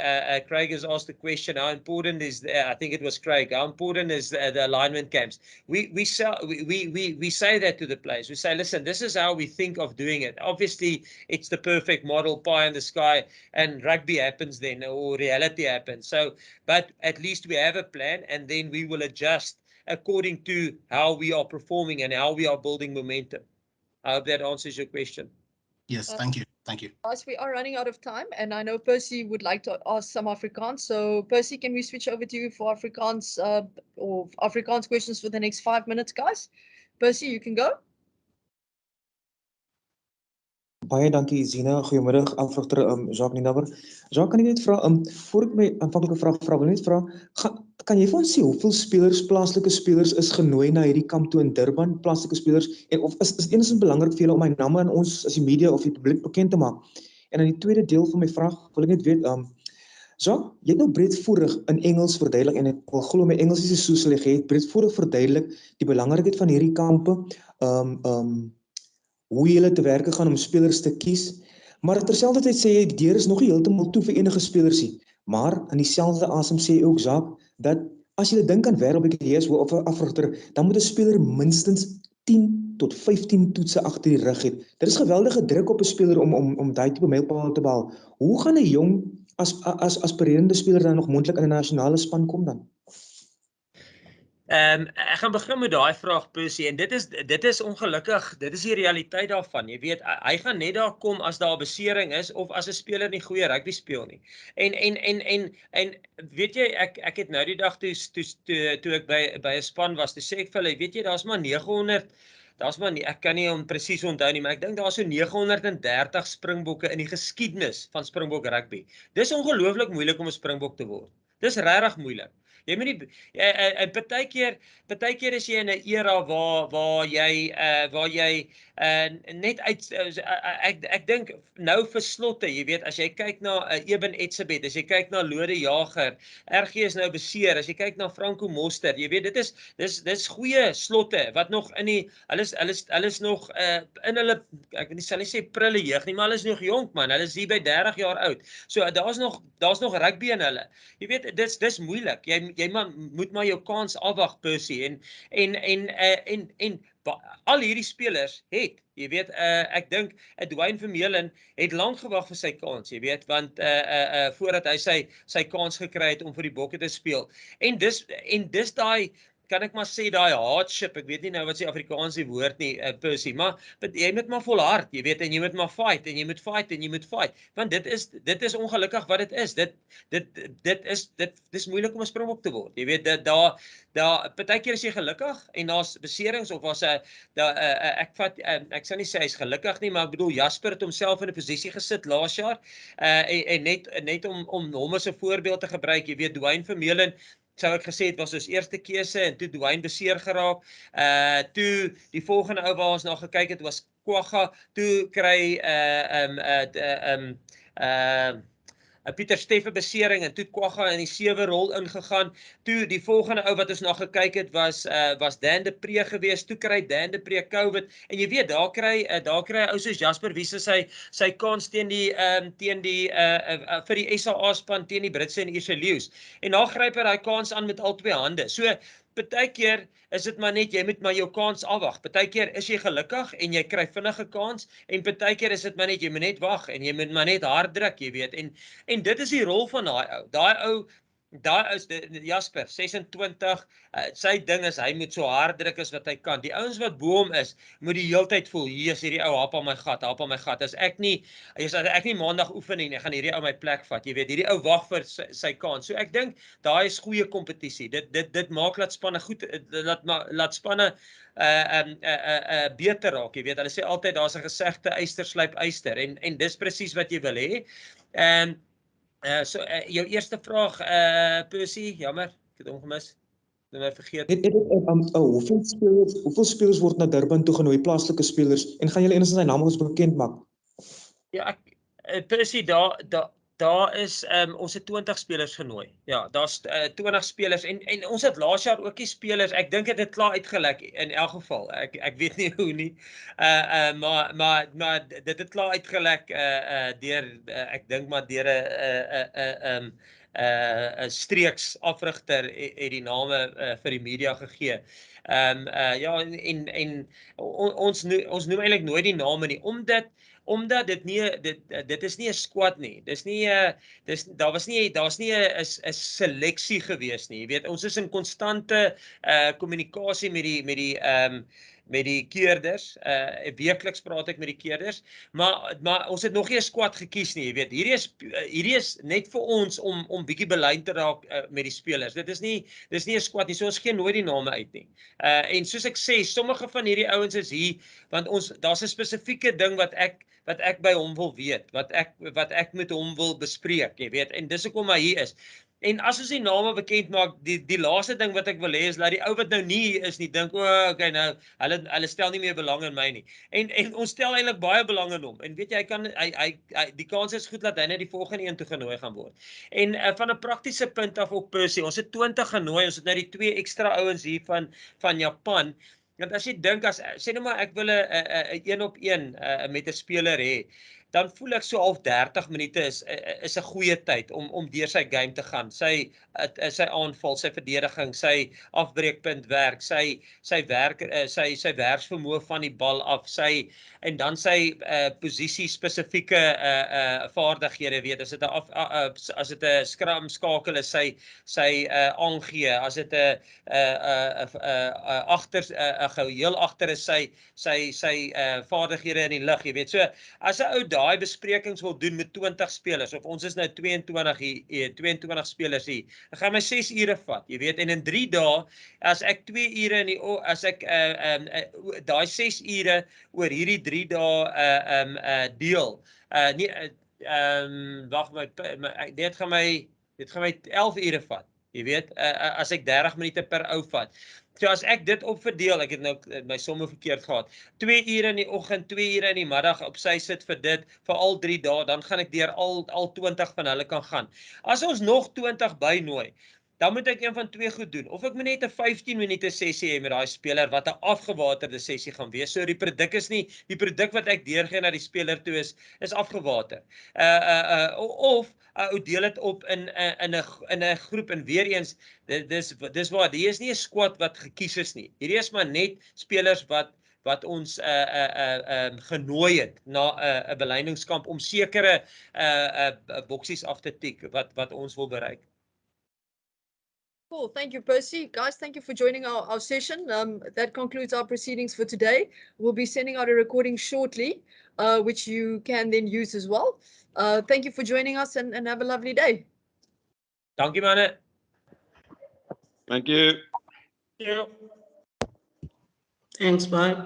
Craig has asked the question: how important is? I think it was Craig. How important is the alignment camps? We say that to the players. We say, listen, this is how we think of doing it. Obviously, it's the perfect model, pie in the sky, and rugby happens then, or reality happens. So, but at least we have a plan, and then we will adjust according to how we are performing and how we are building momentum. I hope that answers your question. Yes, thank you. Thank you. Guys, we are running out of time, and I know Percy would like to ask some Afrikaans. So, Percy, can we switch over to you for Afrikaans or Afrikaans questions for the next 5 minutes, guys? Percy, you can go. Baie dankie Zina, goeiemiddag afvraagter Jacques Nienaber. Jacques, kan ek net vra voor ek my aanvanklike vraag vra, wil net vra, kan jy vir ons sê hoeveel spelers, plaaslike spelers is genooi na hierdie kamp toe in Durban, plaaslike spelers, en of is dit enigstens belangrik vir julle om my name aan ons as die media of die publiek bekend te maak? En in die tweede deel van my vraag wil ek net weet, Jacques, jy het nou breedvoerig in Engels verduidelik, en ek wil glo my Engels is so sleg, jy het breedvoerig verduidelik die belangrikheid van hierdie kampe, hoe julle te werke gaan om spelers te kies, maar terselfdertyd sê jy, die deur is nog nie heeltemal toe vir enige spelers nie, maar in dieselfde asem sê jy ook, Jacques, dat as jy dink aan wêreldbeker of 'n afrigter, dan moet 'n speler minstens 10 tot 15 toetse agter die rug hê. Dit is geweldige druk op 'n speler om daai tipe mylpaal te behaal. Hoe gaan 'n jong aspirerende speler dan nog moontlik in 'n nasionale span kom dan? Ek gaan begin met daai vraag, Percy, en dit is ongelukkig, dit is die realiteit daarvan. Jy weet, hy gaan net daar kom as daar 'n besering is of as 'n speler nie goeie rugby speel nie. En weet jy, ek het nou die dag toe ek by 'n span was, toe sê ek vir hulle, weet jy, daar's maar 900. Ek kan nie hom presies onthou nie, maar ek dink daar's so 930 Springbokke in die geskiedenis van Springbok rugby. Dis ongelooflik moeilik om 'n Springbok te word. Dis regtig moeilik. Jy moet nie partykeer is jy in 'n era waar jy net uit ek dink nou vir slotte, jy weet, as jy kyk na Eben Etzebeth, as jy kyk na Lode Jager, RG is nou beseer, as jy kyk na Franco Moster, jy weet, dis goeie slotte wat nog in die hulle is nog in hulle, ek sal nie sê prille jeug nie, maar hulle is nog jonk man, hulle is hier by 30 jaar oud. So daar's nog rugby in hulle. Jy weet, dis moeilik. Jy moet maar jou kans afwag, Percy, en al hierdie spelers het, jy weet, ek dink Dwayne Vermeulen het lank gewag vir sy kans, jy weet, want voordat hy sy kans gekry het om vir die Bokke te speel. En dis daai kan ek maar sê daai hardship, ek weet nie nou wat die Afrikaanse woord nie, Percy, maar jy moet maar volhard, jy weet, en jy moet maar fight, en jy moet fight, en jy moet fight, want dit is ongelukkig wat dit is, dit is moeilik om 'n Springbok te word, jy weet, partykeer is jy gelukkig, en daar's beserings, of was ek sal nie sê hy's gelukkig nie, maar ek bedoel, Jasper het homself in 'n posisie gesit laas jaar, en net om hom as 'n voorbeeld te gebruik, jy weet, Dwayne Vermeulen, sou ek gesê het was ons eerste keuse, en toe Dwayne beseer geraak, toe die volgende ou waar ons na gekyk het was Kwagga, toe kry Pieter Steffe besering, en toe Kwagga in die 7 rol ingegaan, toe die volgende ou wat ons na gekyk het was Dan de Pre geweest, toe kry Dan de Pre COVID, en jy weet, daar kry ou soos Jasper Wiese sy kans teen die vir die SA span teen die Britse en Ierse Leeu's, en daar gryp hy daai kans aan met al twee hande, so partykeer is dit maar net, jy moet maar jou kans afwag, partykeer is jy gelukkig en jy kry vinnige kans, en partykeer is dit maar net, jy moet net wag, en jy moet maar net hard druk, jy weet, en dit is die rol van daai ou, Jasper, 26, sy ding is, hy moet so hard druk as wat hy kan, die ouens wat bo hom is, moet die heeltyd voel, hier is hierdie ou, hap aan my gat, as ek nie maandag oefen en ek gaan hierdie ou my plek vat, jy weet, hierdie ou wag vir sy kans, so ek dink, daai is goeie kompetisie, dit maak laat spanne goed, laat spanne beter raak, jy weet, hulle sê altyd, daar's 'n gesegde, yster slyp yster, en dis presies wat jy wil hê, jou eerste vraag, Percy, jammer, ek het hom gemis, ek het vergeet. Hoeveel spelers word na Durban toe genooi, plaaslike spelers, en gaan julle enigstens sy naam ons bekend maak? Ja, Percy, daar is, ons het 20 spelers genooi, ja, daar's 20 spelers, en ons het laas jaar ook die spelers, ek dink het klaar uitgelek, in elk geval, ek weet nie hoe nie, maar dit het klaar uitgelek, ek dink maar deur 'n streeks afrigter het die name vir die media gegee, ja, en ons noem eintlik nooit die name nie, omdat dit is nie 'n squad nie. Dis nie daar's nie 'n seleksie gewees nie. Jy weet, ons is in konstante kommunikasie met die keerders. Weekliks praat ek met die keerders, maar ons het nog nie 'n squad gekies nie, jy weet. Hierdie is net vir ons om bietjie belyn te raak met die spelers. Dis nie 'n squad nie. So ons gee nooit die name uit nie. En soos ek sê, sommige van hierdie ouens is hier want daar's 'n spesifieke ding wat ek by hom wil weet, wat ek met hom wil bespreek, jy weet, en dis hoekom hy hier is. En as ons die name bekend maak, die laaste ding wat ek wil hê is laat die ou wat nou nie hier is nie dink, okay, nou hulle stel nie meer belang in my nie. En ons stel eintlik baie belang in hom. En weet jy, die kans is goed dat hy net die volgende een toegenooi gaan word. En van 'n praktiese punt af op Percy, ons het 20 genooi, ons het nou die 2 ekstra ouens hier van Japan. Want as jy dink, sê nou maar ek wil 'n 1-op-1 met 'n speler hê, dan voel ek so half 30 minute is 'n goeie tyd om deur sy game te gaan. Sy aanval, sy verdediging, sy afbreekpunt werk, sy werksvermoë van die bal af, en dan sy posisie spesifieke vaardighede, weet, as dit 'n scrum skakel is, sy aangee, as dit 'n heel agter is sy vaardighede in die lug, jy weet. So as 'n ou daai besprekings wil doen met 20 spelers, of ons is nou 22 spelers hier, dan gaan my 6 ure vat, jy weet, en in 3 dae, as ek 2 ure as ek daai 6 ure oor hierdie 3 dae deel, dit gaan my 11 ure vat, jy weet, as ek 30 minute per ou vat. So as ek dit opverdeel, ek het nou my somme verkeerd gehad, 2 ure in die oggend, 2 ure in die middag op sy sit vir dit, vir al 3 dae, dan gaan ek deur al 20 van hulle kan gaan. As ons nog 20 bynooi, dan moet ek een van 2 goed doen. Of ek moet net 'n 15 minute sessie hê met daai speler wat 'n afgewaterde sessie gaan wees. So die produk wat ek deurgee na die speler toe is afgewater. Of ou deel dit op in 'n groep, en weer eens, dis waar, hier is nie 'n squad wat gekies is nie. Hierdie is maar net spelers wat ons genooi het na 'n beleidingskamp om sekere boksies af te tik wat ons wil bereik. Cool. Thank you, Percy. Guys, thank you for joining our session. That concludes our proceedings for today. We'll be sending out a recording shortly, which you can then use as well. Thank you for joining us and have a lovely day. Dankie manne. Thank you. Yeah. Thanks, bye.